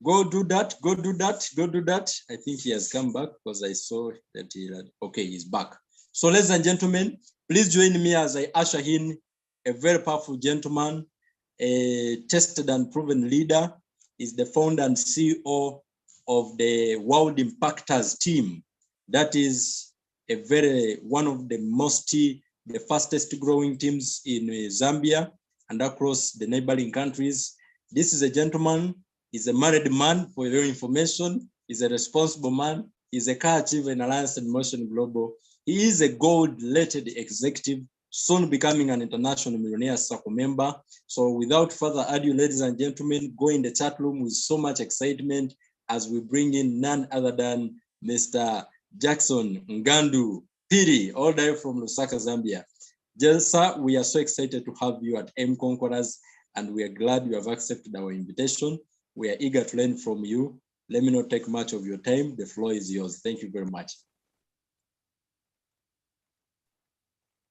Go do that, go do that, go do that. I think he has come back because I saw that okay, he's back. So ladies and gentlemen, please join me as I usher in a very powerful gentleman, a tested and proven leader. Is the founder and CEO of the World Impactors team. That is one of the fastest growing teams in Zambia and across the neighboring countries. This is a gentleman. He's a married man, for your information. He's a responsible man. He's a car achiever in Alliance and Motion Global. He is a gold-rated executive, soon becoming an international millionaire circle member. So without further ado, ladies and gentlemen, go in the chat room with so much excitement as we bring in none other than Mr. Jackson Ngandu Phiri, all the way from Lusaka, Zambia. Just, sir, we are so excited to have you at M Conquerors, and we are glad you have accepted our invitation. We are eager to learn from you. Let me not take much of your time. The floor is yours. Thank you very much.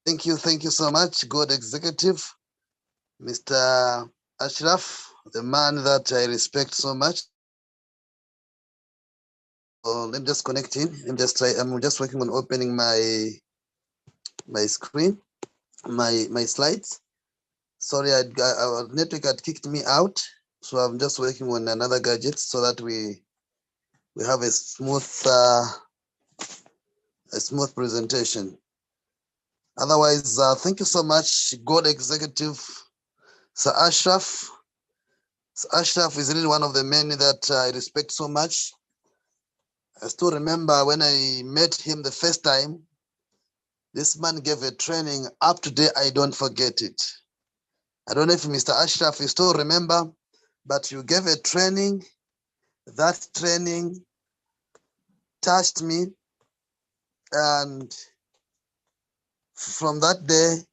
Thank you so much, good executive, Mr. Ashraf, the man that I respect so much. So let me just connect in. I'm just working on opening my screen, my slides. Sorry, our network had kicked me out, so I'm just working on another gadget so that we have a smooth presentation. Otherwise, thank you so much, God executive, Sir Ashraf. Sir Ashraf is really one of the men that I respect so much. I still remember when I met him the first time, this man gave a training up to date. I don't forget it. I don't know if Mr. Ashraf, you still remember, but you gave a training. That training touched me. And from that day,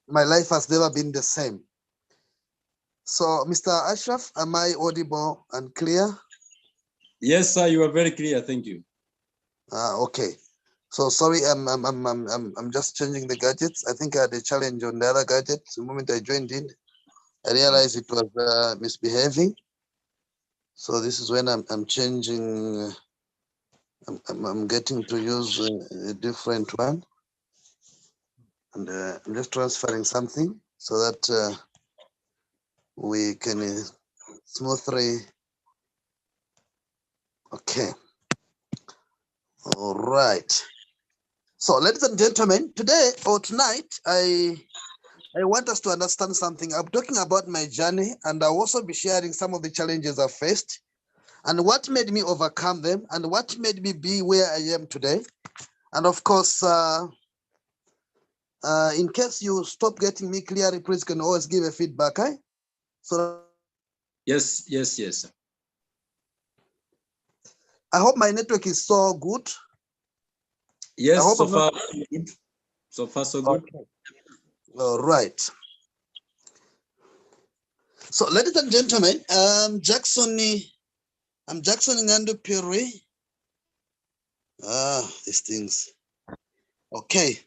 my life has never been the same. So, Mr. Ashraf, am I audible and clear? Yes, sir, you are very clear. Thank you. Okay. So sorry, I'm just changing the gadgets. I think I had a challenge on the other gadget. The moment I joined in, I realized it was misbehaving. So this is when I'm changing. I'm getting to use a different one, and I'm just transferring something so that we can smoothly. Okay. All right. So, ladies and gentlemen, today or tonight, I want us to understand something. I'm talking about my journey, and I'll also be sharing some of the challenges I faced and what made me overcome them and what made me be where I am today. And of course, in case you stop getting me clearly, please can always give a feedback. Eh? So yes. I hope my network is so good. Yes, so far good. So far so good. Okay. All right. So, ladies and gentlemen, I'm Jackson Ngandu Phiri. These things. Okay.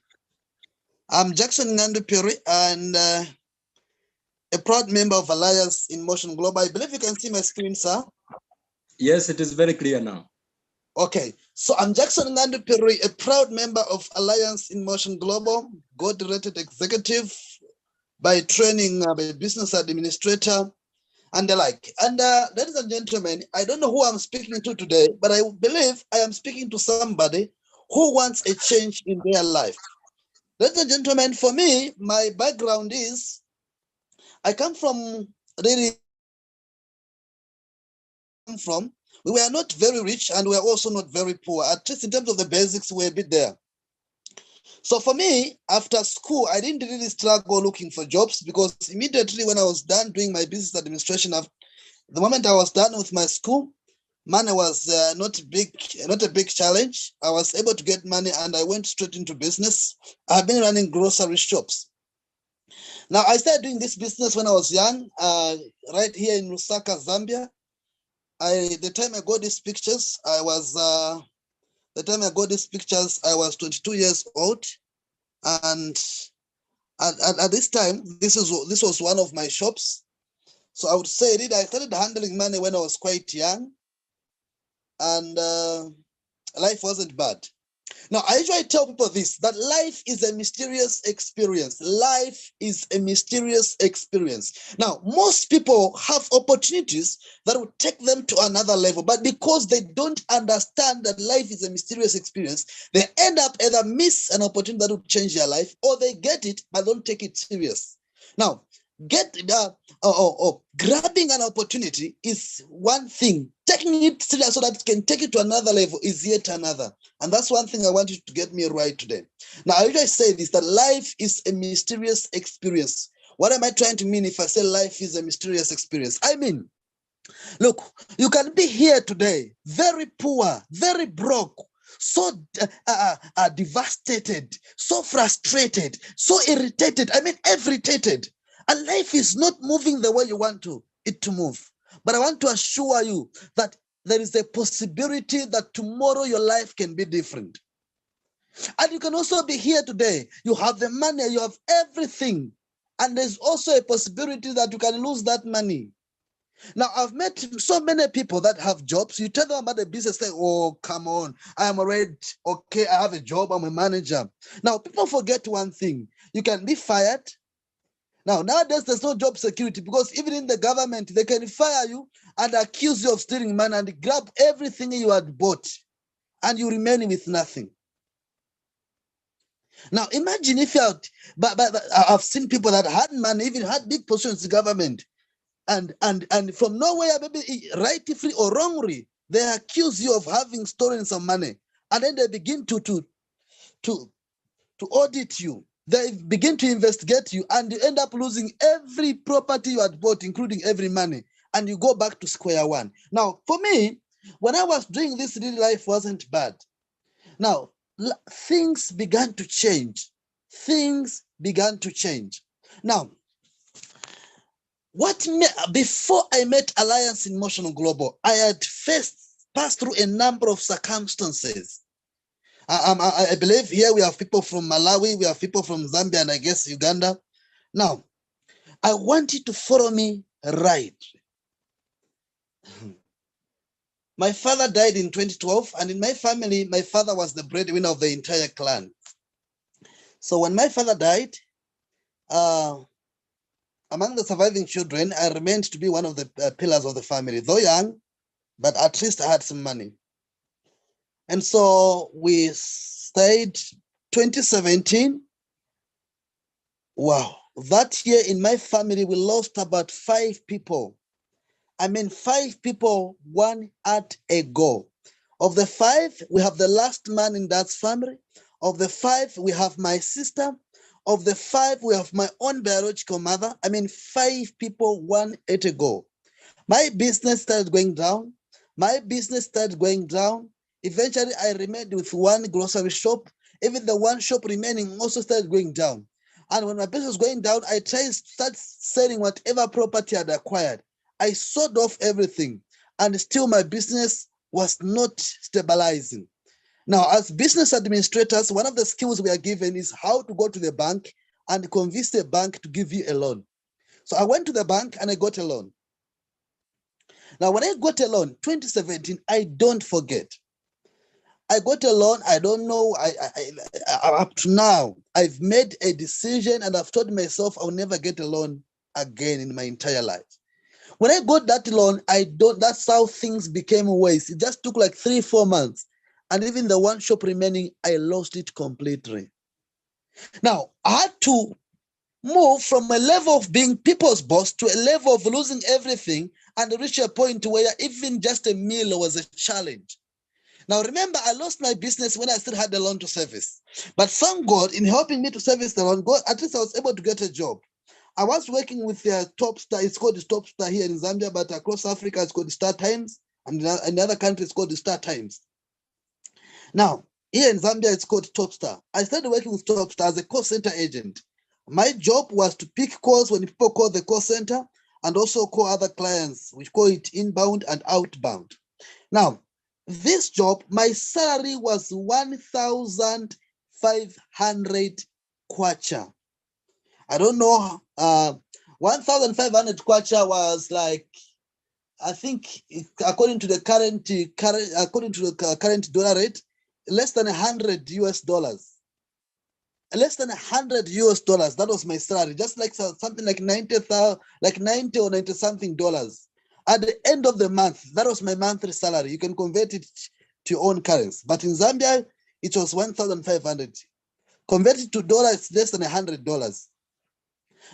I'm Jackson Ngandu Phiri and a proud member of Alliance in Motion Global. I believe you can see my screen, sir. Yes, it is very clear now. Okay. So I'm Jackson Ngandu Phiri, a proud member of Alliance in Motion Global, God-rated executive by training, by business administrator, and the like. And ladies and gentlemen, I don't know who I'm speaking to today, but I believe I am speaking to somebody who wants a change in their life. Ladies and gentlemen, for me, my background is, I come from we were not very rich and we were also not very poor. At least in terms of the basics, we're a bit there. So for me, after school, I didn't really struggle looking for jobs because immediately when I was done doing my business administration, the moment I was done with my school, money was not a big challenge. I was able to get money and I went straight into business. I've been running grocery shops. Now, I started doing this business when I was young, right here in Lusaka, Zambia. The time I got these pictures, I was 22 years old. And at this time, this was one of my shops. So I would say I started handling money when I was quite young, and life wasn't bad. Now, I usually tell people this, that life is a mysterious experience. Life is a mysterious experience. Now, most people have opportunities that will take them to another level, but because they don't understand that life is a mysterious experience, they end up either miss an opportunity that will change their life, or they get it but don't take it serious. Now, grabbing an opportunity is one thing. Taking it serious so that it can take it to another level is yet another. And that's one thing I want you to get me right today. Now, I usually say this, that life is a mysterious experience. What am I trying to mean if I say life is a mysterious experience? I mean, look, you can be here today, very poor, very broke, so devastated, so frustrated, so irritated, irritated. And life is not moving the way you want it to move. But I want to assure you that there is a possibility that tomorrow your life can be different. And you can also be here today. You have the money, you have everything. And there's also a possibility that you can lose that money. Now, I've met so many people that have jobs. You tell them about the business, say, oh, come on, I am already okay. I have a job, I'm a manager. Now, people forget one thing. You can be fired. Now, nowadays, there's no job security, because even in the government, they can fire you and accuse you of stealing money and grab everything you had bought, and you remain with nothing. Now, imagine if you had, but I've seen people that had money, even had big positions in the government, and from nowhere, maybe rightly or wrongly, they accuse you of having stolen some money, and then they begin to audit you. They begin to investigate you, and you end up losing every property you had bought, including every money, and you go back to square one. Now, for me, when I was doing this, really life wasn't bad. Now, things began to change. Things began to change. Now, before I met Alliance in Motion Global, I had passed through a number of circumstances. I believe here we have people from Malawi, we have people from Zambia, and I guess Uganda. Now, I want you to follow me right. My father died in 2012, and in my family, my father was the breadwinner of the entire clan. So when my father died, among the surviving children, I remained to be one of the pillars of the family, though young, but at least I had some money. And so we stayed 2017. Wow. That year in my family, we lost about 5 people. 5 people, one at a go. Of the 5, we have the last man in that family. Of the 5, we have my sister. Of the 5, we have my own biological mother. 5 people, one at a go. My business started going down. Eventually, I remained with one grocery shop. Even the one shop remaining also started going down. And when my business was going down, I tried to start selling whatever property I had acquired. I sold off everything, and still my business was not stabilizing. Now, as business administrators, one of the skills we are given is how to go to the bank and convince the bank to give you a loan. So I went to the bank and I got a loan. Now, when I got a loan, 2017, I don't forget. I got a loan. I don't know. Up to now, I've made a decision and I've told myself I'll never get a loan again in my entire life. When I got that loan, that's how things became worse. It just took like 3-4 months. And even the one shop remaining, I lost it completely. Now, I had to move from a level of being people's boss to a level of losing everything and reach a point where even just a meal was a challenge. Now, remember, I lost my business when I still had the loan to service. But thank God, in helping me to service the loan, at least I was able to get a job. I was working with TOPSTAR. It's called the TOPSTAR here in Zambia, but across Africa, it's called the Star Times. And in other countries, it's called the Star Times. Now, here in Zambia, it's called TOPSTAR. I started working with TOPSTAR as a call center agent. My job was to pick calls when people call the call center and also call other clients. We call it inbound and outbound. Now, this job, my salary was 1,500 kwacha. I don't know 1,500 kwacha was like, I think, according to the current dollar rate, less than 100 US dollars. Less than 100 US dollars. That was my salary, just like something like 90,000, like 90 or 90 something dollars. At the end of the month, that was my monthly salary. You can convert it to your own currency. But in Zambia, it was 1,500. Converted to dollars, less than $100.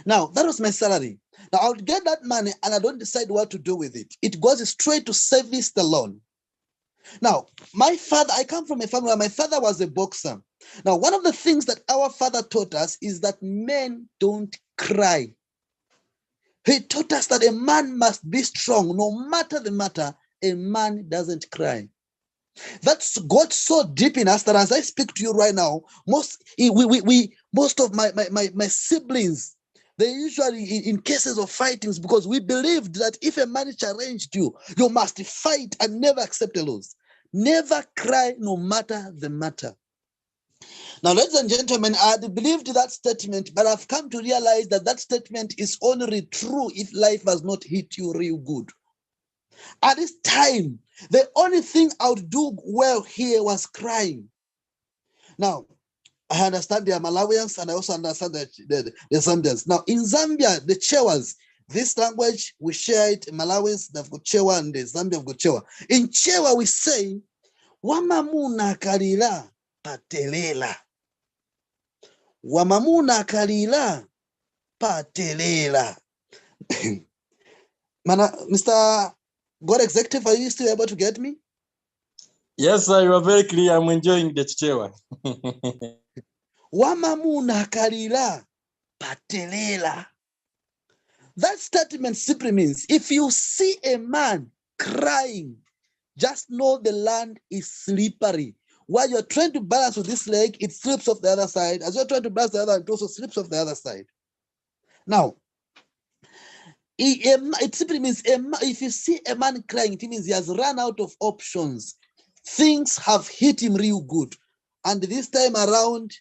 Now, that was my salary. Now, I would get that money and I don't decide what to do with it. It goes straight to service the loan. Now, my father, I come from a family where my father was a boxer. Now, one of the things that our father taught us is that men don't cry. He taught us that a man must be strong. No matter the matter, a man doesn't cry. That's got so deep in us that as I speak to you right now, most of my siblings, they usually in cases of fightings, because we believed that if a man challenged you, you must fight and never accept a loss. Never cry no matter the matter. Now, ladies and gentlemen, I had believed that statement, but I've come to realize that that statement is only true if life has not hit you real good. At this time, the only thing I would do well here was crying. Now, I understand the Malawians and I also understand the Zambians. Now, in Zambia, the Chewas, this language, we share it. Malawians, they've got Chewa, and the Zambia have got Chewa. In Chewa, we say, Wamamuna kalila patelela. Wamamuna kalila patelela. Mr. God Executive, are you still able to get me? Yes, sir, you are very clear. I'm enjoying the Chichewa. Wamamuna kalila patelela. That statement simply means if you see a man crying, just know the land is slippery. While you're trying to balance with this leg, it slips off the other side. As you're trying to balance the other, it also slips off the other side. Now, it simply means if you see a man crying, it means he has run out of options. Things have hit him real good. And this time around,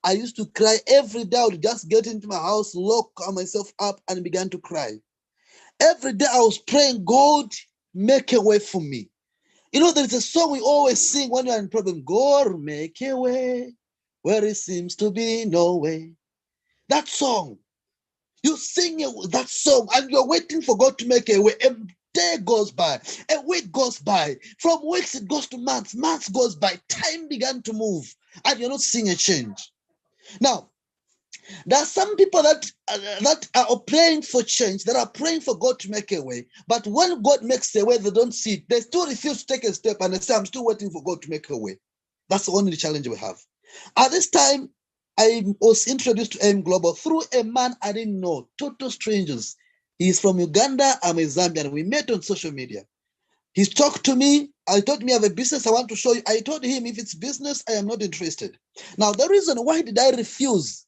I used to cry every day. I would just get into my house, lock myself up, and began to cry. Every day I was praying, God, make a way for me. You know, there's a song we always sing when you're in problem. God, make a way where it seems to be no way. That song. You sing that song and you're waiting for God to make a way. A day goes by, a week goes by. From weeks it goes to months. Months goes by. Time began to move and you're not seeing a change. Now, there are some people that are praying for change, that are praying for God to make a way. But when God makes a way, they don't see it. They still refuse to take a step and they say, I'm still waiting for God to make a way. That's the only challenge we have. At this time, I was introduced to M Global through a man I didn't know, total strangers. He's from Uganda, I'm a Zambian. We met on social media. He talked to me. I told me I have a business I want to show you. I told him if it's business, I am not interested. Now, the reason why did I refuse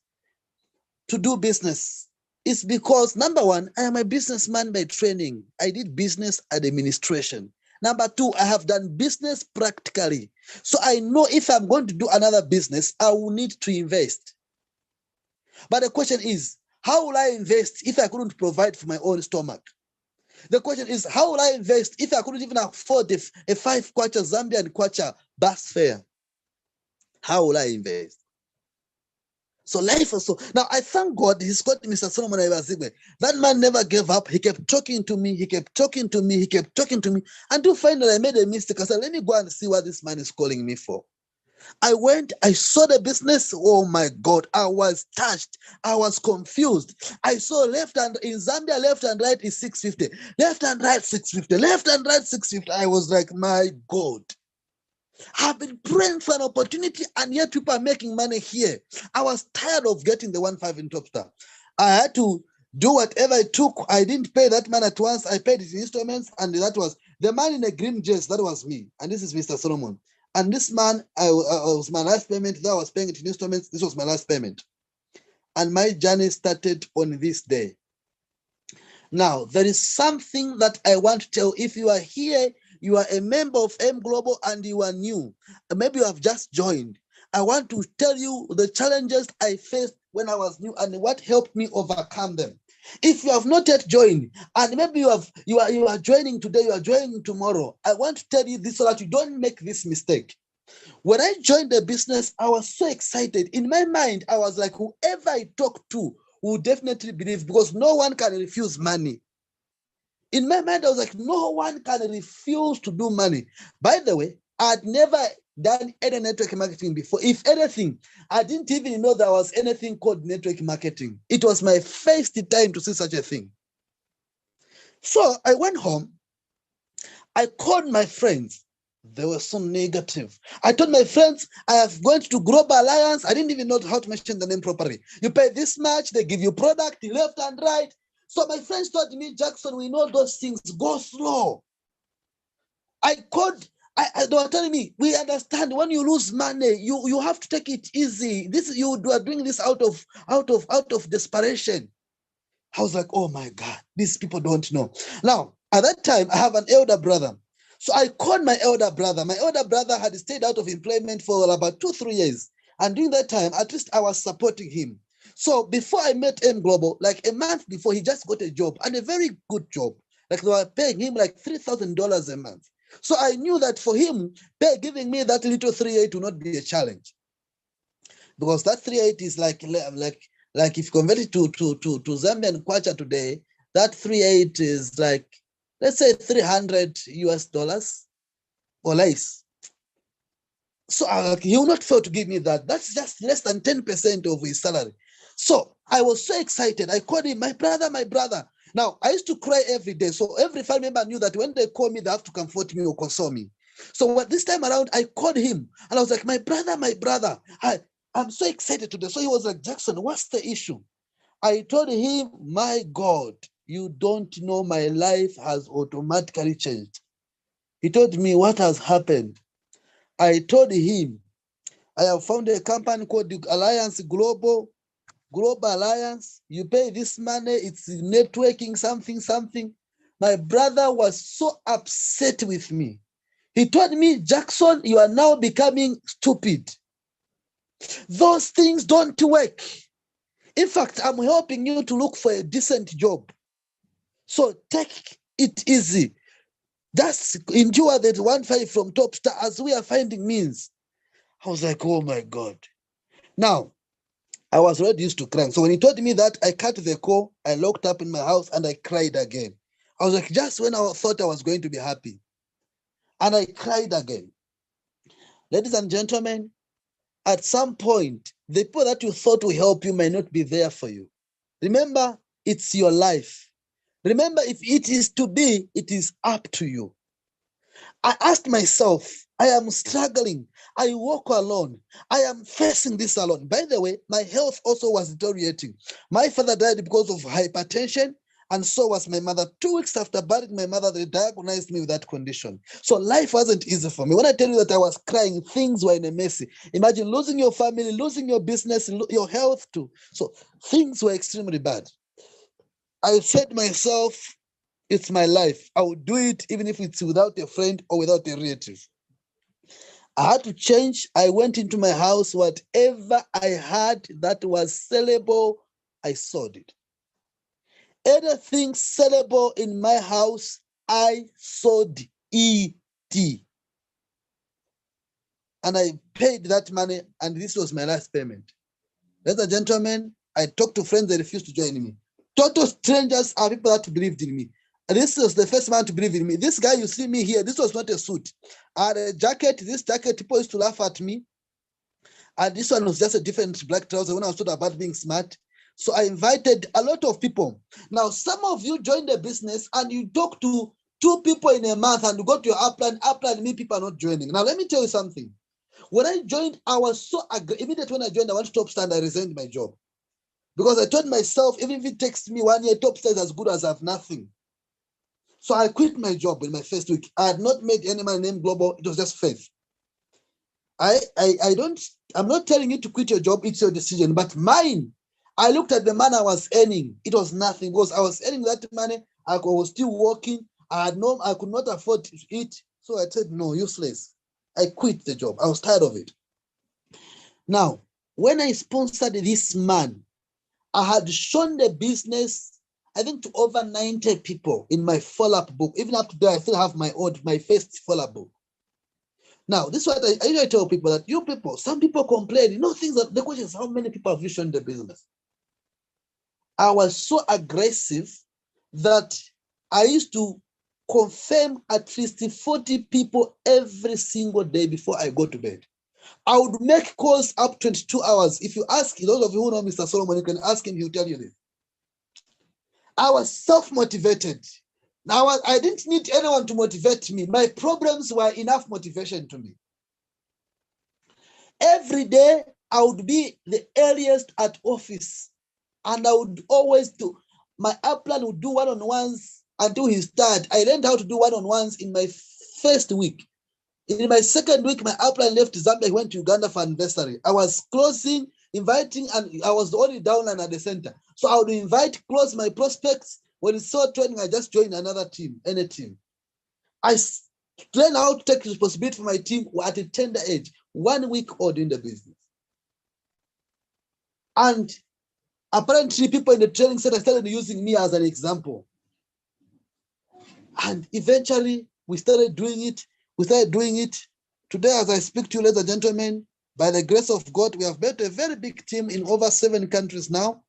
to do business is because, number one, I am a businessman by training. I did business administration. Number two, I have done business practically. So I know if I'm going to do another business, I will need to invest. But the question is, how will I invest if I couldn't provide for my own stomach? The question is, how will I invest if I couldn't even afford a 5 kwacha Zambian kwacha bus fare? How will I invest? So life also. Now, I thank God he's got Mr. Solomon Ibazigwe. That man never gave up. He kept talking to me. He kept talking to me. He kept talking to me. Until finally I made a mistake. I said, let me go and see what this man is calling me for. I went, I saw the business. Oh my God, I was touched. I was confused. I saw left and in Zambia, left and right is 650. Left and right, 650. Left and right, 650. I was like, my God. I've been praying for an opportunity and yet people are making money here. I was tired of getting the 1.5 in TOPSTAR. I had to do whatever it took. I didn't pay that man at once. I paid his installments, and that was the man in a green dress. That was me. And this is Mr. Solomon. And this man, I was my last payment. That I was paying it in installments. This was my last payment. And my journey started on this day. Now, there is something that I want to tell. If you are here, you are a member of M Global and you are new, maybe you have just joined. I want to tell you the challenges I faced when I was new and what helped me overcome them. If you have not yet joined, and maybe you are joining today, you are joining tomorrow, I want to tell you this so that you don't make this mistake. When I joined the business, I was so excited. In my mind, I was like, whoever I talk to will definitely believe, because no one can refuse money. In my mind, I was like, no one can refuse to do money. By the way, I'd never done any network marketing before. If anything, I didn't even know there was anything called network marketing. It was my first time to see such a thing. So I went home. I called my friends. They were so negative. I told my friends, I have gone to Global Alliance. I didn't even know how to mention the name properly. You pay this much, they give you product left and right. So my friends told me, Jackson, we know those things, go slow. I called, they were telling me, we understand when you lose money, you have to take it easy. This you are doing this out of desperation. I was like, oh my God, these people don't know. Now, at that time, I have an elder brother. So I called my elder brother. My elder brother had stayed out of employment for about 2-3 years. And during that time, at least I was supporting him. So before I met M Global, like a month before, he just got a job, and a very good job. Like they were paying him like $3,000 a month. So I knew that for him, giving me that little 3.8 would not be a challenge. Because that 3.8 is like if you convert it to Zambian kwacha today, that 3.8 is like, let's say $300 or less. So he will not fail to give me that. That's just less than 10% of his salary. So I was so excited. I called him, my brother, my brother. Now, I used to cry every day. So every family member knew that when they call me, they have to comfort me or console me. So this time around, I called him and I was like, my brother, I'm so excited today. So he was like, Jackson, what's the issue? I told him, my God, you don't know, my life has automatically changed. He told me what has happened. I told him, I have found a company called the Alliance Global Alliance. You pay this money, it's networking, something. My brother was so upset with me. He told me, Jackson, you are now becoming stupid. Those things don't work. In fact, I'm helping you to look for a decent job. So take it easy. Just endure that 1.5 from TOPSTAR as we are finding means. I was like, oh my God. Now, I was already used to crying. So when he told me that, I cut the call, I locked up in my house and I cried again. I was like, just when I thought I was going to be happy. And I cried again. Ladies and gentlemen, at some point, the people that you thought will help you may not be there for you. Remember, it's your life. Remember, if it is to be, it is up to you. I asked myself, I am struggling. I walk alone. I am facing this alone. By the way, my health also was deteriorating. My father died because of hypertension, and so was my mother. 2 weeks after burying my mother, they diagnosed me with that condition. So life wasn't easy for me. When I tell you that I was crying, things were in a messy. Imagine losing your family, losing your business, your health too. So things were extremely bad. I said to myself, it's my life. I will do it even if it's without a friend or without a relative. I had to change. I went into my house. Whatever I had that was sellable, I sold it. Anything sellable in my house, I sold it. And I paid that money, and this was my last payment. Ladies and gentlemen, I talked to friends, they refused to join me. Total strangers are people that believed in me. And this was the first man to believe in me. This guy you see me here, this was not a suit. I had a jacket. This jacket, people used to laugh at me. And this one was just a different black trouser when I was told about being smart. So I invited a lot of people. Now, some of you joined the business and you talk to 2 people in a month and you go to your upline, me, people are not joining. Now, let me tell you something. When I joined, I was so immediately when I joined, I went to TOPSTAR and I resigned my job. Because I told myself, even if it takes me 1 year, TOPSTAR is as good as I have nothing. So I quit my job in my first week. I had not made any money named Global. It was just faith. I'm not telling you to quit your job. It's your decision. But mine, I looked at the money I was earning. It was nothing. Because I was earning that money. I was still working. I could not afford to eat. So I said, no, useless. I quit the job. I was tired of it. Now, when I sponsored this man, I had shown the business I think, to over 90 people in my follow-up book. Even up to there, I still have my first follow-up book. Now, this is what I usually tell people, that you people, some people complain, things that the question is, how many people have you shown the business? I was so aggressive that I used to confirm at least 40 people every single day before I go to bed. I would make calls up 22 hours. If you ask, those of you who know Mr. Solomon, you can ask him, he'll tell you this. I was self-motivated. Now, I didn't need anyone to motivate me. My problems were enough motivation to me. Every day, I would be the earliest at office, and I would always do, my upline would do one-on-ones until he started. I learned how to do one-on-ones in my first week. In my second week, my upline left Zambia, he went to Uganda for anniversary. I was closing, inviting, and I was the only downline at the center. So I would invite, close my prospects. When it's so training, I just joined another team, any team. I learned how to take responsibility for my team at a tender age, 1 week old in the business. And apparently, people in the training center started using me as an example. And eventually, we started doing it. Today, as I speak to you, ladies and gentlemen, by the grace of God, we have built a very big team in over 7 countries now.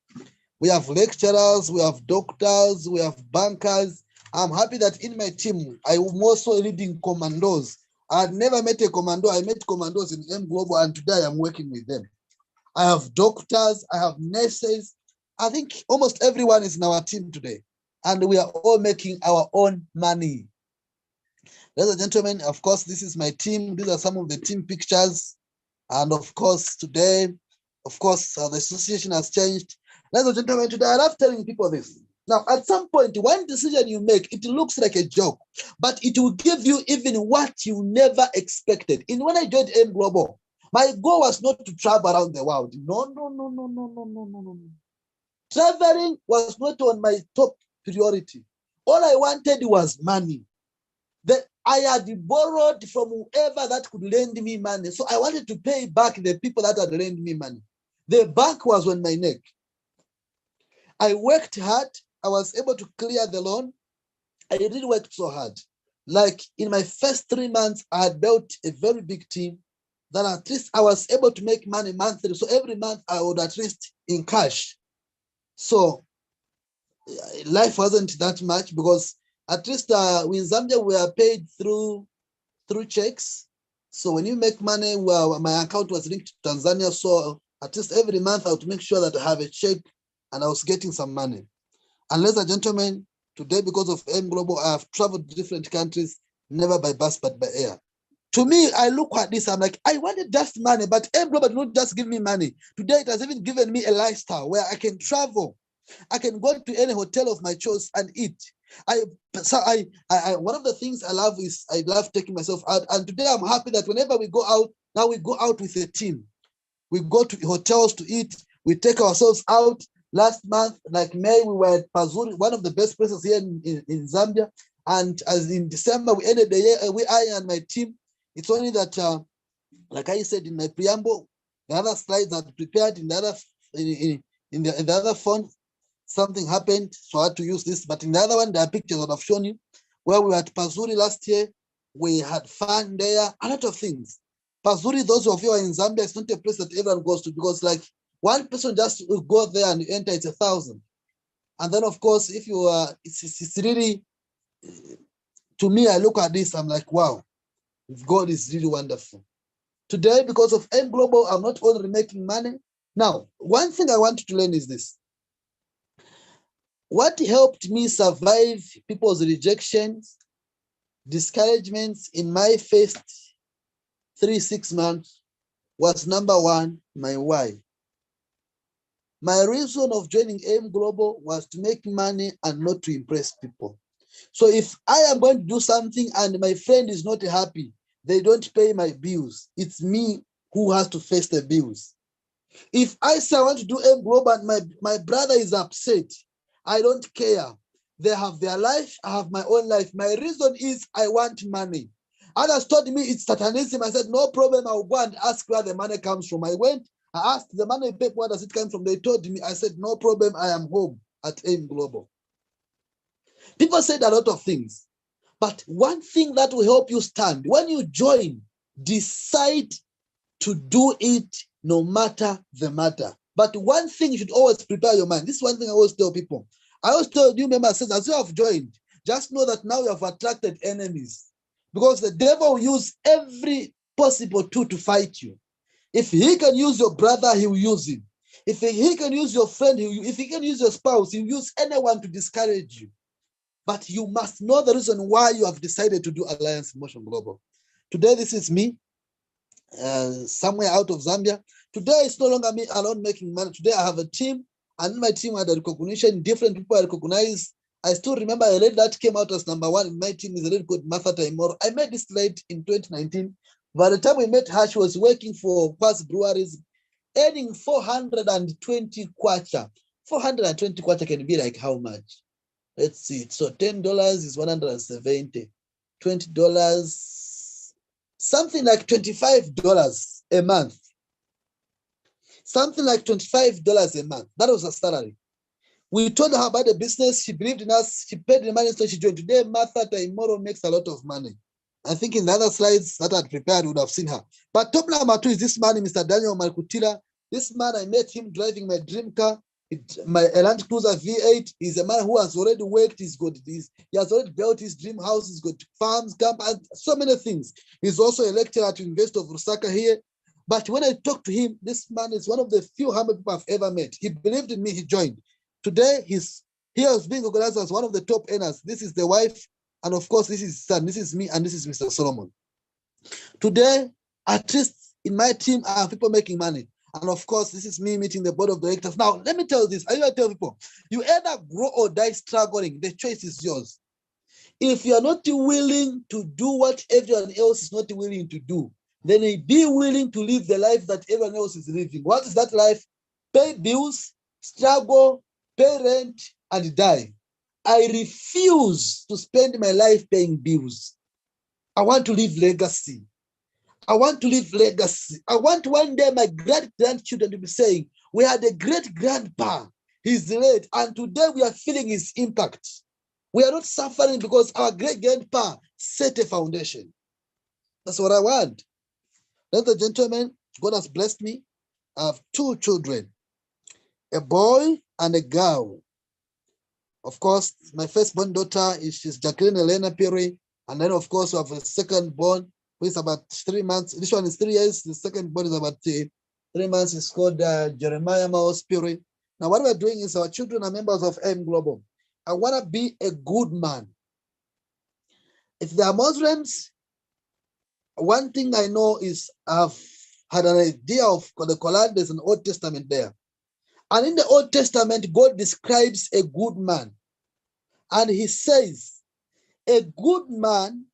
We have lecturers, we have doctors, we have bankers. I'm happy that in my team, I am also leading commandos. I had never met a commando. I met commandos in M Global, and today I'm working with them. I have doctors, I have nurses. I think almost everyone is in our team today, and we are all making our own money. Ladies and gentlemen, of course, this is my team. These are some of the team pictures. And of course, today, the association has changed. Ladies and gentlemen, today I love telling people this. Now, at some point, one decision you make, it looks like a joke, but it will give you even what you never expected. When I joined M Global, my goal was not to travel around the world. No. Traveling was not on my top priority. All I wanted was money. I had borrowed from whoever that could lend me money. So I wanted to pay back the people that had lent me money. The bank was on my neck. I worked hard. I was able to clear the loan. I really worked so hard. Like in my first 3 months, I had built a very big team that at least I was able to make money monthly. So every month I would at least in cash. So life wasn't that much because at least in Zambia, we are paid through checks. So when you make money, well, my account was linked to Tanzania. So at least every month I would make sure that I have a check and I was getting some money. And ladies and gentlemen, today, because of M Global, I have traveled to different countries, never by bus, but by air. To me, I look at this, I'm like, I wanted just money, but M Global did not just give me money. Today, it has even given me a lifestyle where I can travel. I can go to any hotel of my choice and eat. One of the things I love is I love taking myself out. And today I'm happy that whenever we go out, now we go out with a team. We go to hotels to eat. We take ourselves out. Last month, like May, we were at Pazuri, one of the best places here in Zambia. And as in December, we ended the year, I and my team. It's only that, like I said in my preamble, the other slides are prepared in the other in the other phone. Something happened, so I had to use this. But in the other one, there are pictures that I've shown you where we were at Pazuri last year. We had fun there, a lot of things. Pazuri, those of you who are in Zambia, it's not a place that everyone goes to because, like, one person just will go there and you enter, it's 1,000. And then, of course, if you are, it's really, to me, I look at this, I'm like, wow, God is really wonderful. Today, because of M Global, I'm not only making money. Now, one thing I want you to learn is this. What helped me survive people's rejections, discouragements in my first 3-6 months was number one, my why. My reason of joining M Global was to make money and not to impress people. So if I am going to do something and my friend is not happy, they don't pay my bills, it's me who has to face the bills. If I say I want to do M Global and my brother is upset, I don't care. They have their life, I have my own life. My reason is I want money. Others told me it's satanism. I said, no problem, I'll go and ask where the money comes from. I went, I asked the money paper, where does it come from? They told me, I said, no problem, I am home at M Global. People said a lot of things, but one thing that will help you stand, when you join, decide to do it no matter the matter. But one thing you should always prepare your mind. This is one thing I always tell people. I always tell new members, as you have joined, just know that now you have attracted enemies, because the devil will use every possible tool to fight you. If he can use your brother, he will use him. If he can use your friend, if he can use your spouse, he will use anyone to discourage you. But you must know the reason why you have decided to do Alliance Motion Global. Today, this is me, somewhere out of Zambia. Today, it's no longer me alone making money. Today, I have a team, and in my team had a recognition. Different people are recognized. I still remember a lady that came out as #1 in my team is a lady called Martha Taimoro. I met this lady in 2019. By the time we met her, she was working for past breweries, earning 420 kwacha. 420 kwacha can be like how much? Let's see. So $10 is 170. $20, something like $25 a month. Something like $25 a month. That was her salary. We told her about the business. She believed in us. She paid the money, so she joined. Today, Martha Taimoro makes a lot of money. I think in the other slides that I had prepared, you would have seen her. But top number 2 is this man, Mr. Daniel Malkutila. This man, I met him driving my dream car, my LANDCRUISER V8. He's a man who has already worked. He has already built his dream house. He's got farms, camp, and so many things. He's also a lecturer at University of Lusaka here. But when I talked to him, this man is one of the few humble people I've ever met. He believed in me. He joined. Today, he is being organized as one of the top earners. This is the wife. And of course, this is his son, this is me, and this is Mr. Solomon. Today, at least in my team, I have people making money. And of course, this is me meeting the board of directors. Now, let me tell you this. I usually tell people, you either grow or die struggling. The choice is yours. If you are not willing to do what everyone else is not willing to do, then be willing to live the life that everyone else is living. What is that life? Pay bills, struggle, pay rent, and die. I refuse to spend my life paying bills. I want to leave legacy. I want to leave legacy. I want one day my great-grandchildren to be saying, we had a great-grandpa, he's late, and today we are feeling his impact. We are not suffering because our great-grandpa set a foundation. That's what I want. Ladies and gentlemen, God has blessed me. I have 2 children, a boy and a girl. Of course, my firstborn daughter she's JACQUELINE ELENA Phiri. And then, of course, we have a second-born who is about 3 months. This one is 3 years. The second-born is about 3 months. It's called Jeremiah Phiri. Now, what we're doing is our children are members of M Global. I want to be a good man. If they are Muslims, one thing I know is I've had an idea of the Quran. There's an Old Testament there. And in the Old Testament, God describes a good man. And he says, a good man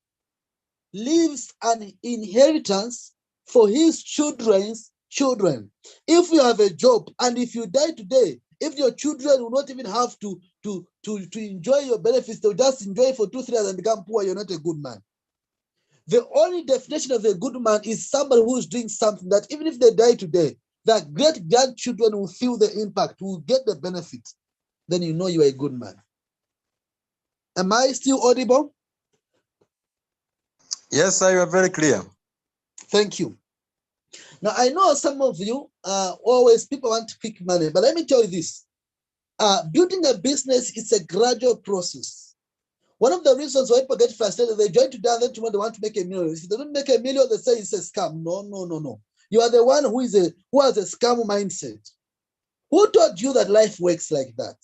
leaves an inheritance for his children's children. If you have a job and if you die today, if your children will not even have to enjoy your benefits, they'll just enjoy for 2-3 years and become poor, you're not a good man. The only definition of a good man is somebody who is doing something that even if they die today, their great-grandchildren will feel the impact, will get the benefit. Then you know you are a good man. Am I still audible? Yes, sir, you are very clear. Thank you. Now, I know some of you always people want quick money, but let me tell you this. Building a business is a gradual process. One of the reasons why people get frustrated, they join today and then tomorrow they want to make $1 million. If they don't make $1 million, they say it's a scam. No. You are the one who has a scam mindset. Who told you that life works like that?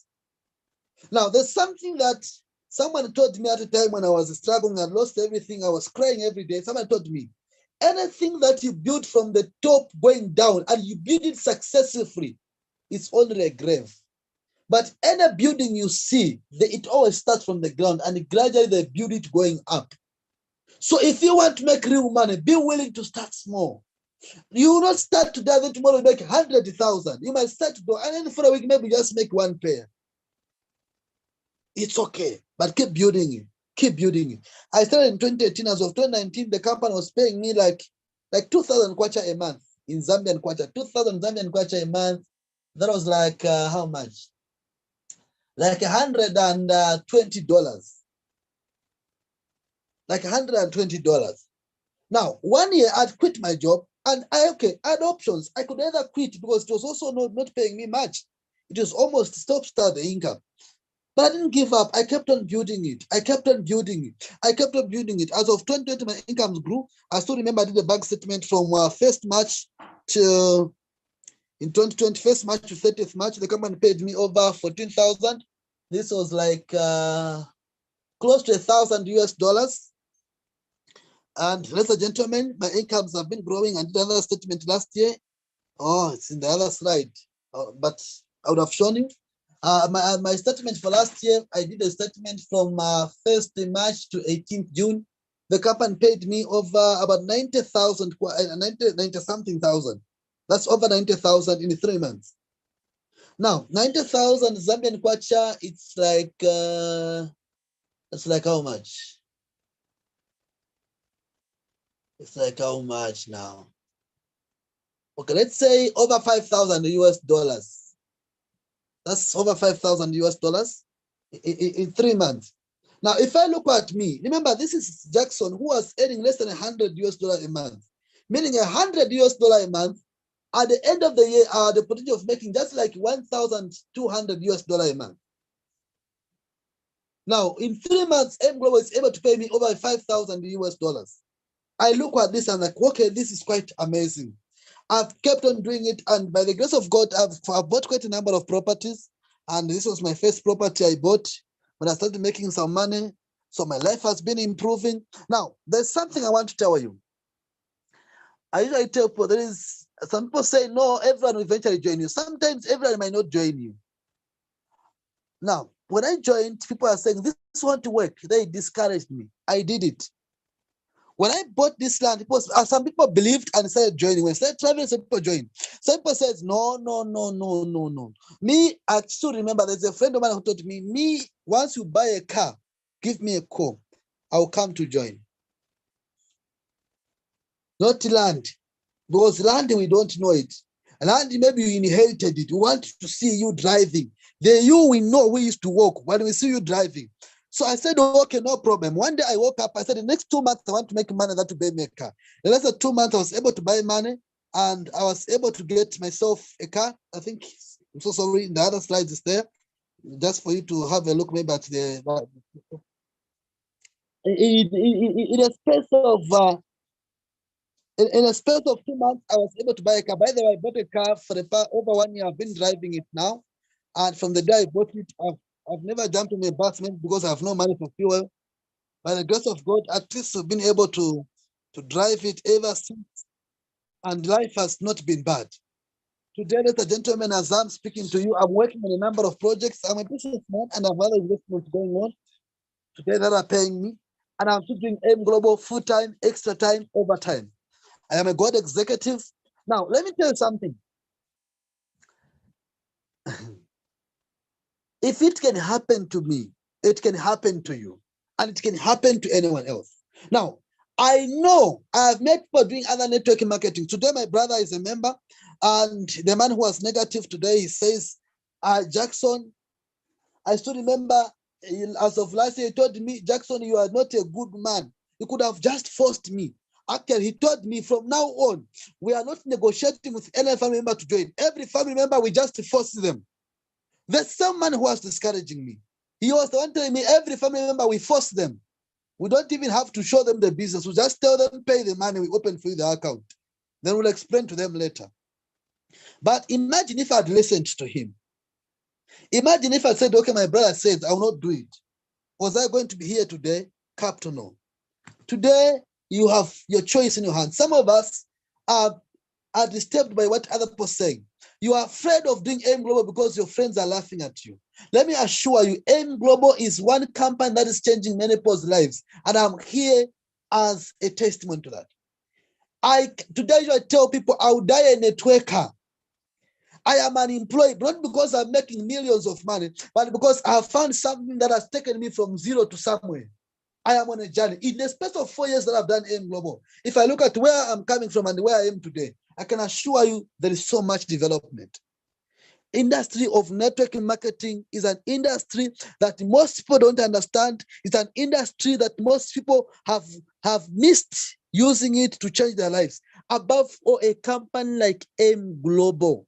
Now, there's something that someone told me at a time when I was struggling and lost everything. I was crying every day. Someone told me, anything that you build from the top going down and you build it successfully, it's only a grave. But any building you see, it always starts from the ground and gradually they build it going up. So if you want to make real money, be willing to start small. You will not start today, then tomorrow you make 100,000. You might start to do, and then for a week, maybe just make 1 pair. It's okay, but keep building it. Keep building it. I started in 2018. As of 2019, the company was paying me like 2,000 kwacha a month in Zambian kwacha. 2,000 Zambian kwacha a month. That was like how much? like $120. Like $120. Now, 1 year I'd quit my job and I had options. I could either quit because it was also not paying me much. It was almost stop-start the income. But I didn't give up. I kept on building it. I kept on building it. I kept on building it. As of 2020, my incomes grew. I still remember I did a bank statement from 1st March to in 2020, 1st March to 30th March. The company paid me over 14,000. This was like close to $1,000. And ladies and gentlemen, my incomes have been growing. I did another statement last year. Oh, it's in the other slide, but I would have shown you. My statement for last year, I did a statement from 1st March to 18th June. The company paid me over about 90,000, 90 something thousand. That's over 90,000 in 3 months. Now, 90,000 Zambian kwacha, it's like how much? It's like how much now? Okay, let's say over 5,000 US dollars. That's over 5,000 US dollars in 3 months. Now, if I look at me, remember this is Jackson who was earning less than 100 US dollars a month, meaning 100 US dollars a month. At the end of the year, the potential of making just like 1,200 US dollars a month. Now, in 3 months, M Global is able to pay me over 5,000 US dollars. I look at this and like, okay, this is quite amazing. I've kept on doing it, and by the grace of God, I've bought quite a number of properties, and this was my first property I bought when I started making some money. So my life has been improving. Now, there's something I want to tell you. I usually tell people, there is some people say, no, everyone will eventually join you. Sometimes everyone might not join you. Now, when I joined, people are saying, this won't work. They discouraged me. I did it. When I bought this land, some people believed and started joining. When I started traveling, some people joined. Some people said, no. Me, I still remember there's a friend of mine who told me, once you buy a car, give me a call. I'll come to join. Not land. Because land, we don't know it. Land, maybe you inherited it. We want to see you driving. The you we know we used to walk when we see you driving. So I said, okay, no problem. One day I woke up, I said, the next 2 months, I want to make money that to buy me a car. The next 2 months, I was able to buy money, and I was able to get myself a car. I think, I'm so sorry, the other slide is there, just for you to have a look maybe at the, in a space of, in a space of 2 months, I was able to buy a car. By the way, I bought a car for over 1 year. I've been driving it now. And from the day I bought it, I've never jumped on a bus because I have no money for fuel. By the grace of God, at least I've been able to drive it ever since. And life has not been bad. Today, ladies and gentlemen, as I'm speaking to you, I'm working on a number of projects. I'm a businessman and I have other investments going on today that are paying me. And I'm still doing M Global full-time, extra time, overtime. I am a God executive. Now, let me tell you something. If it can happen to me, it can happen to you, and it can happen to anyone else. Now, I know I have met people doing other networking marketing. Today, my brother is a member, and the man who was negative today, he says, Jackson, I still remember as of last year, he told me, Jackson, you are not a good man. You could have just forced me. Actually, he told me from now on, we are not negotiating with any family member to join. Every family member, we just force them. There's some man who was discouraging me. He was the one telling me every family member, we force them. We don't even have to show them the business. We just tell them, pay the money, we open for you the account. Then we'll explain to them later. But imagine if I'd listened to him. Imagine if I said, okay, my brother says, I will not do it. Was I going to be here today? Captain, no. Today, you have your choice in your hand. Some of us are disturbed by what other people are saying. You are afraid of doing M Global because your friends are laughing at you. Let me assure you, M Global is one company that is changing many people's lives. And I'm here as a testimony to that. Today, I tell people I will die a networker. I am unemployed, not because I'm making millions of money, but because I have found something that has taken me from zero to somewhere. I am on a journey. In the space of 4 years that I've done M Global, if I look at where I'm coming from and where I am today, I can assure you there is so much development. industry of network marketing is an industry that most people don't understand. It's an industry that most people have missed using it to change their lives. Above all, a company like M Global.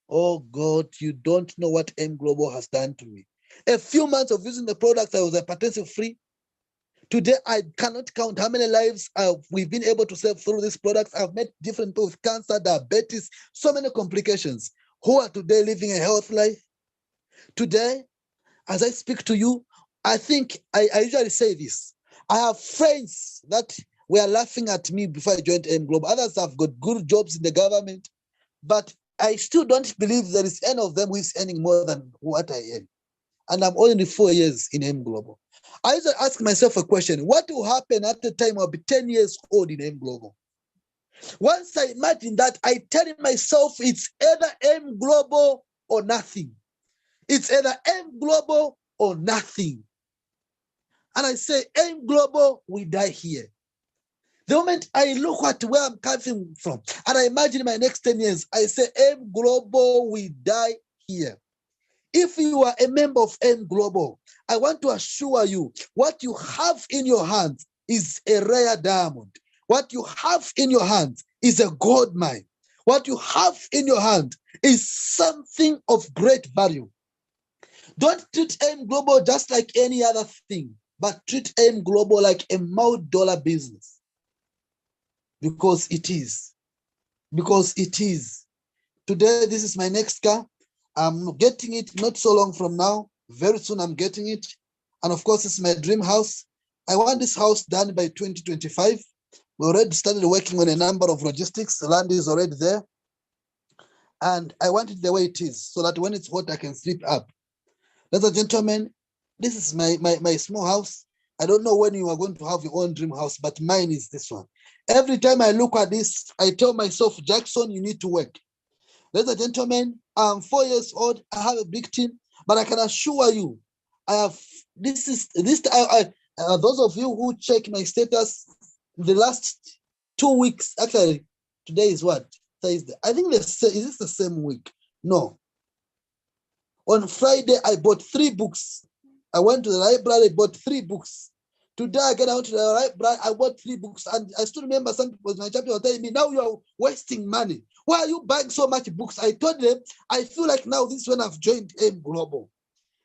Oh God, you don't know what M Global has done to me. A few months of using the products, I was hypertensive free. Today, I cannot count how many lives we've been able to save through these products. I've met different people with cancer, diabetes, so many complications who are today living a healthy life. Today, as I speak to you, I think I usually say this. I have friends that were laughing at me before I joined M Global. Others have got good jobs in the government, but I still don't believe there is any of them who is earning more than what I earn. And I'm only 4 years in M Global. I used to ask myself a question: what will happen at the time I'll be 10 years old in M Global? Once I imagine that, I tell myself it's either M Global or nothing. It's either M Global or nothing. And I say, M Global, we die here. The moment I look at where I'm coming from, and I imagine my next 10 years, I say, M Global, we die here. If you are a member of M Global, I want to assure you, what you have in your hands is a rare diamond. What you have in your hands is a gold mine. What you have in your hand is something of great value. Don't treat M Global just like any other thing, but treat M Global like a multi-dollar business. Because it is. Because it is. Today, this is my next car. I'm getting it not so long from now. Very soon I'm getting it. And of course, it's my dream house. I want this house done by 2025. We already started working on a number of logistics. The land is already there. And I want it the way it is, so that when it's hot, I can sleep up. Ladies and gentlemen, this is my small house. I don't know when you are going to have your own dream house, but mine is this one. Every time I look at this, I tell myself, Jackson, you need to work. Ladies and gentlemen, I'm 4 years old. I have a big team, but I can assure you, I have those of you who check my status the last 2 weeks. Actually, today is what? Thursday. I think is this the same week? No. On Friday, I bought 3 books. I went to the library, bought 3 books. Today, I get out to the library, I bought 3 books. And I still remember some people in my chapter were telling me, now you are wasting money. Why are you buying so much books? I told them, I feel like now this is when I've joined M Global.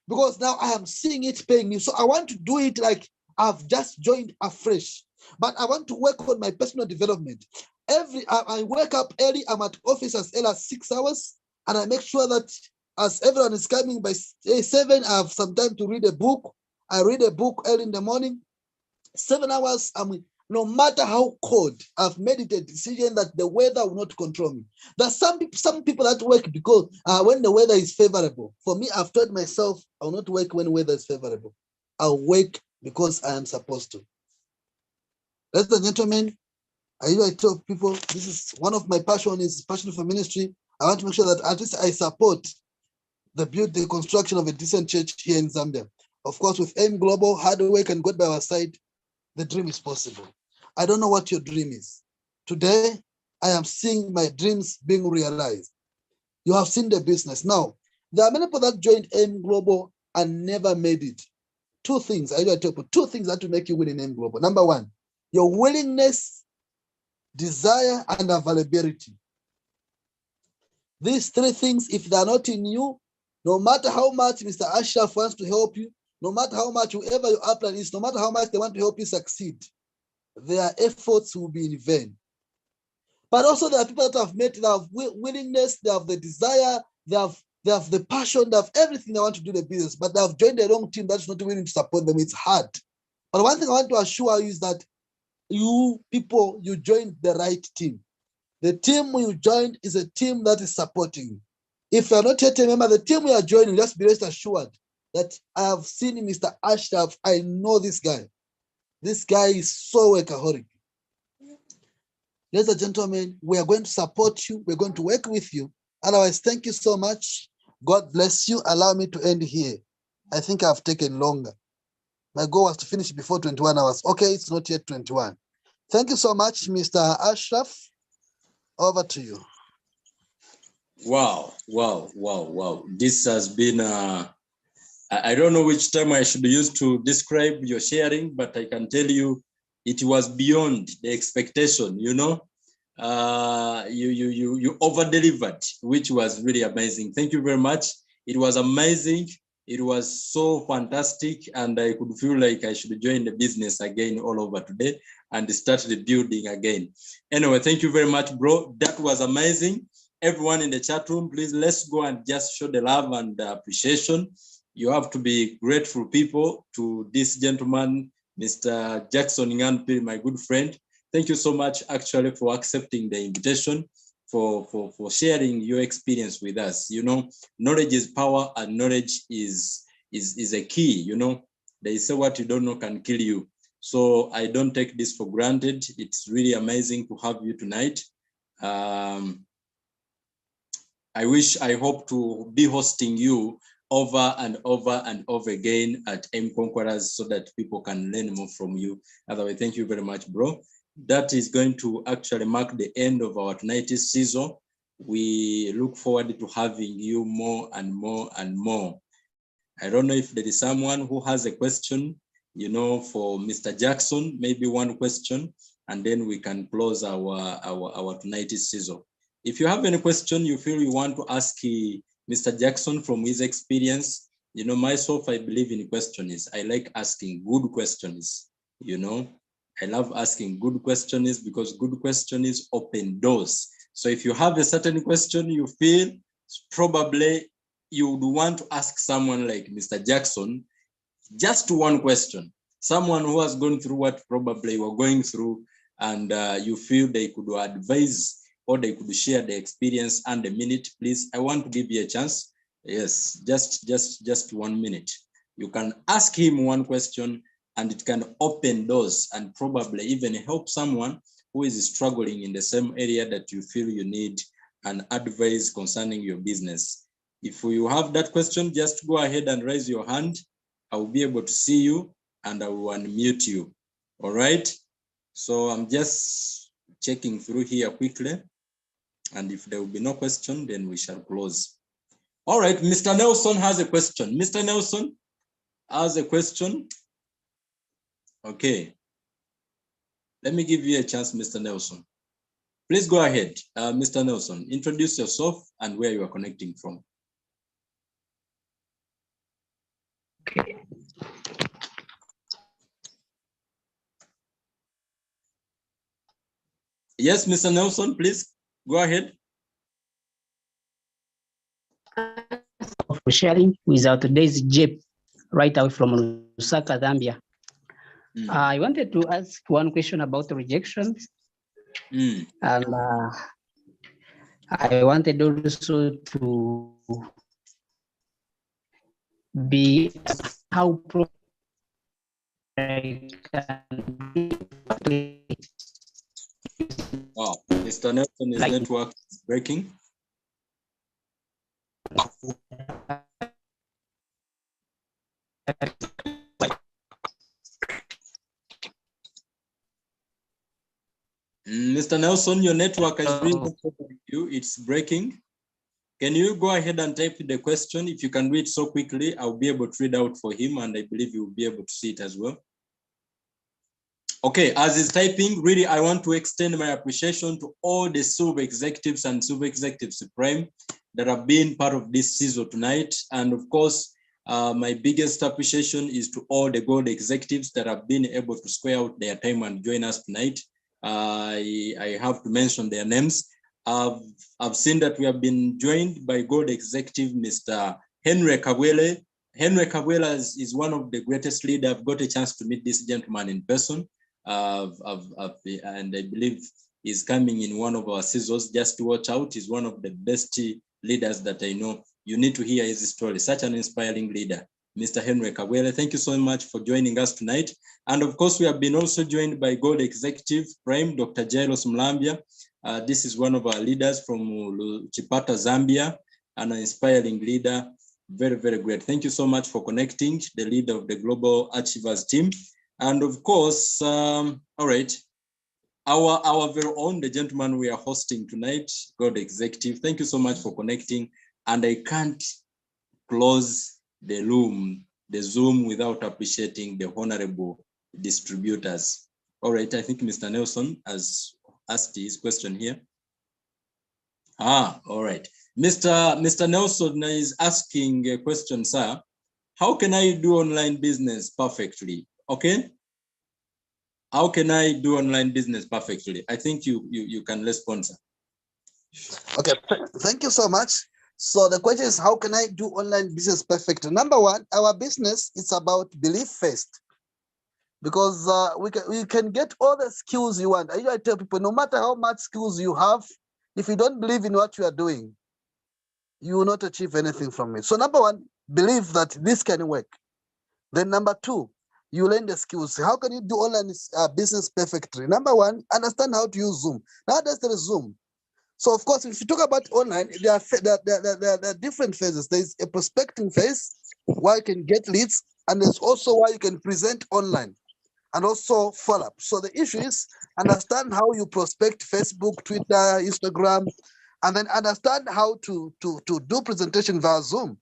Because now I am seeing it paying me. So I want to do it like I've just joined afresh. But I want to work on my personal development. I wake up early, I'm at office as early as 6 hours. And I make sure that as everyone is coming by 7, I have some time to read a book. I read a book early in the morning. 7 hours, no matter how cold, I've made it a decision that the weather will not control me. There's some people that work because when the weather is favorable. For me, I've told myself I will not work when weather is favorable. I'll work because I am supposed to. Ladies and gentlemen, I tell people this is one of my passion for ministry. I want to make sure that at least I support the construction of a decent church here in Zambia. Of course, with M Global, hard work and God by our side, the dream is possible. I don't know what your dream is. Today, I am seeing my dreams being realized. You have seen the business. Now, there are many people that joined M Global and never made it. 2 things, I tell people, 2 things that will make you win in M Global. Number 1, your willingness, desire, and availability. These 3 things, if they are not in you, no matter how much Mr. Ashraf wants to help you, no matter how much whoever your upline is, no matter how much they want to help you succeed, their efforts will be in vain. But also there are people that have met, they have willingness, they have the desire, they have the passion, they have everything they want to do the business, but they have joined the wrong team that's not willing to support them. It's hard. But one thing I want to assure you is that you people, you joined the right team. The team you joined is a team that is supporting you. If you're not yet a member, the team you are joining, just be rest assured that I have seen Mr. Ashraf. I know this guy. This guy is so workaholic. Ladies and gentlemen, we are going to support you. We're going to work with you. Otherwise, thank you so much. God bless you. Allow me to end here. I think I've taken longer. My goal was to finish before 21 hours. Okay, it's not yet 21. Thank you so much, Mr. Ashraf. Over to you. Wow, wow, wow, wow. This has been, I don't know which term I should use to describe your sharing, but I can tell you it was beyond the expectation, you know. You over-delivered, which was really amazing. Thank you very much. It was amazing. It was so fantastic, and I could feel like I should join the business again all over today and start the building again. Anyway, thank you very much, bro. That was amazing. Everyone in the chat room, please, let's go and just show the love and appreciation. You have to be grateful people to this gentleman, Mr. Jackson Nganpi, my good friend. Thank you so much actually for accepting the invitation, for sharing your experience with us. You know, knowledge is power, and knowledge is a key. You know, they say what you don't know can kill you. So I don't take this for granted. It's really amazing to have you tonight. I hope to be hosting you over and over and over again at M Conquerors so that people can learn more from you. Otherwise, thank you very much, bro. That is going to actually mark the end of our tonight's season. We look forward to having you more and more and more. I don't know if there is someone who has a question, you know, for Mr. Jackson, maybe one question, and then we can close our tonight's season. If you have any question you feel you want to ask Mr. Jackson from his experience, you know, myself, I believe in questions. I like asking good questions, you know. I love asking good questions because good questions open doors. So if you have a certain question you feel probably you would want to ask someone like Mr. Jackson, just one question, someone who has gone through what probably you're going through, and you feel they could advise or they could share the experience and a minute, please. I want to give you a chance. Yes, just 1 minute. You can ask him one question and it can open doors and probably even help someone who is struggling in the same area that you feel you need an advice concerning your business. If you have that question, just go ahead and raise your hand. I will be able to see you and I will unmute you. All right. So I'm just checking through here quickly. And if there will be no question, then we shall close. All right. Mr. Nelson has a question. Mr. Nelson has a question. Okay. Let me give you a chance, Mr. Nelson. Please go ahead. Mr. Nelson, introduce yourself and where you are connecting from. Okay. Yes, Mr. Nelson, please go ahead. For sharing with our today's Jeep, right out from Lusaka, Zambia. I wanted to ask one question about rejection. And I wanted also to be how Wow, Mr. Nelson, his network is breaking. Mr. Nelson, your network is really you. It's breaking. Can you go ahead and type the question? If you can read so quickly, I'll be able to read out for him, and I believe you'll be able to see it as well. Okay, as he's typing, really, I want to extend my appreciation to all the Silver Executives and Silver Executives Prime that have been part of this season tonight. And of course, my biggest appreciation is to all the Gold Executives that have been able to square out their time and join us tonight. I have to mention their names. I've seen that we have been joined by Gold Executive, Mr. Henry Kabwele. Henry Kabwele is one of the greatest leaders. I've got a chance to meet this gentleman in person. And I believe he's coming in one of our seasons. Just to watch out. He's one of the best leaders that I know. You need to hear his story. Such an inspiring leader, Mr. Henry Kabwele. Thank you so much for joining us tonight. And of course, we have been also joined by Gold Executive Prime, Dr. Jairus Mlambia. This is one of our leaders from Chipata, Zambia, an inspiring leader. Very, very great. Thank you so much for connecting, the leader of the Global Achievers team. And of course, all right, our very own, the gentleman we are hosting tonight, God Executive. Thank you so much for connecting. And I can't close the room, the Zoom, without appreciating the honorable distributors. All right, I think Mr. Nelson has asked his question here. All right. Mr. Nelson is asking a question, sir. How can I do online business perfectly? Okay. How can I do online business perfectly? I think you can respond, sir. Okay, thank you so much. So the question is, how can I do online business perfectly? Number one, our business is about belief first, because we can get all the skills you want. I tell people, no matter how much skills you have, if you don't believe in what you are doing, you will not achieve anything from it. So number one, believe that this can work. Then number two, you learn the skills. How can you do online business perfectly? Number one, understand how to use Zoom. Nowadays there is Zoom. So of course, if you talk about online, there are different phases. There's a prospecting phase where you can get leads, and there's also where you can present online and also follow up. So the issue is understand how you prospect Facebook, Twitter, Instagram, and then understand how to do presentation via Zoom.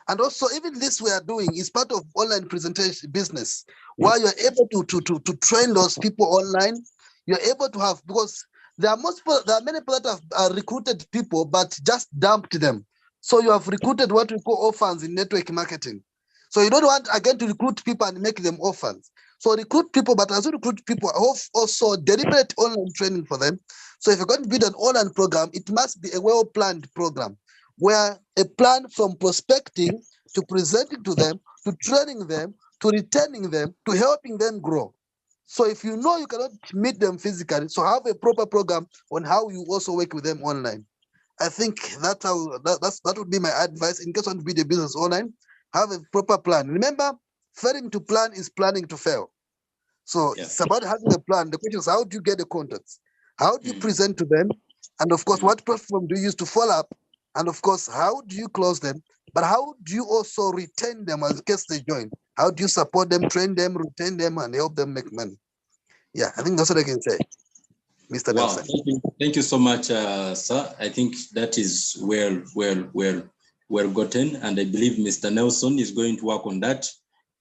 And also, even this we are doing is part of online presentation business, where you're able to train those people online. You're able to have, because there are many people that have recruited people, but just dumped them. So you have recruited what we call orphans in network marketing. So you don't want again to recruit people and make them orphans. So recruit people, but as you recruit people, also deliberate online training for them. So if you're going to build an online program, it must be a well-planned program, where a plan from prospecting to presenting to them, to training them, to retaining them, to helping them grow. So if you know you cannot meet them physically, so have a proper program on how you also work with them online. I think that would be my advice in case you want to build a business online. Have a proper plan. Remember, failing to plan is planning to fail. So it's about having a plan. The question is, how do you get the contacts? How do you present to them? And of course, what platform do you use to follow up? And of course, how do you close them? But how do you also retain them as in case they join? How do you support them, train them, retain them, and help them make money? Yeah, I think that's what I can say, Mr. Wow, Nelson. thank you so much, sir. I think that is well gotten, and I believe Mr. Nelson is going to work on that.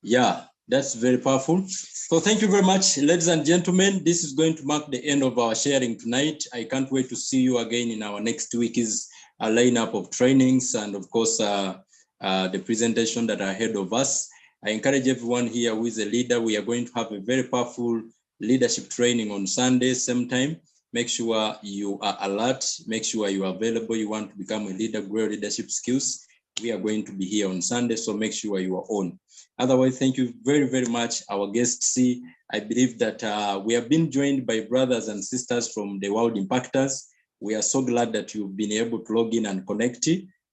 Yeah, that's very powerful. So thank you very much, ladies and gentlemen. This is going to mark the end of our sharing tonight. I can't wait to see you again in our next week's lineup of trainings, and of course, the presentation that are ahead of us. I encourage everyone here who is a leader. We are going to have a very powerful leadership training on Sunday, same time. Make sure you are alert. Make sure you are available. You want to become a leader, grow leadership skills. We are going to be here on Sunday, so make sure you are on. Otherwise, thank you very, very much, our guests. See, I believe that we have been joined by brothers and sisters from the World Impactors. We are so glad that you've been able to log in and connect.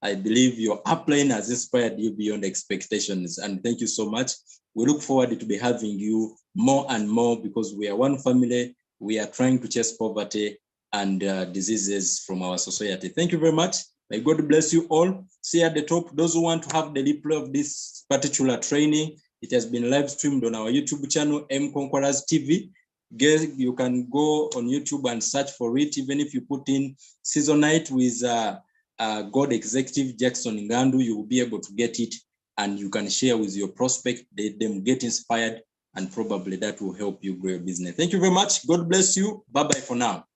I believe your upline has inspired you beyond expectations, and thank you so much. We look forward to be having you more and more, because we are one family. We are trying to chase poverty and diseases from our society. Thank you very much. May God bless you all. See at the top, those who want to have the replay of this particular training, it has been live streamed on our YouTube channel, M Conquerors TV. You can go on YouTube and search for it. Even if you put in Season Night with God Executive Jackson Ngandu, you will be able to get it, and you can share with your prospect, let them get inspired, and probably that will help you grow your business. Thank you very much. God bless you. Bye-bye for now.